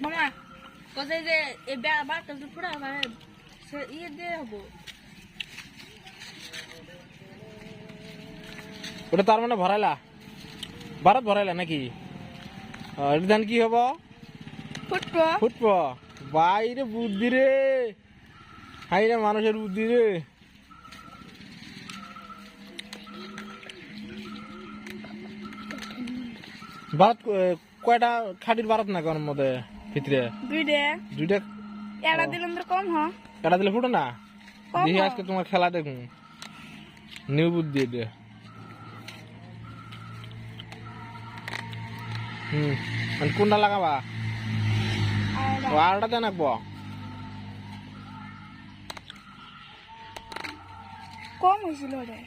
মামা কোথায় যে এই বারটা তো পুরা মানে ইয়ে দিয়ে হবো ওটা তার মানে ভরাইলা ভারত ভরাইলা নাকি এটা ধান কি হবো ফুটবো ফুটবো বাইরে বুদ্ধি রে হাই রে মানুষের বুদ্ধি রে ভারত কয়টা খাটির ভারত না কোন মধ্যে ভিতরে দুইটা এটা দিলে কম হ এটা দিলে ফুটো না কম দেখি হয়। আজকে তোমার খেলা দেখুন নিউ বুদ্ধি দিয়ে কোনটা লাগাবা ও আরটা দেন আঁকবো কম হয়েছিল রে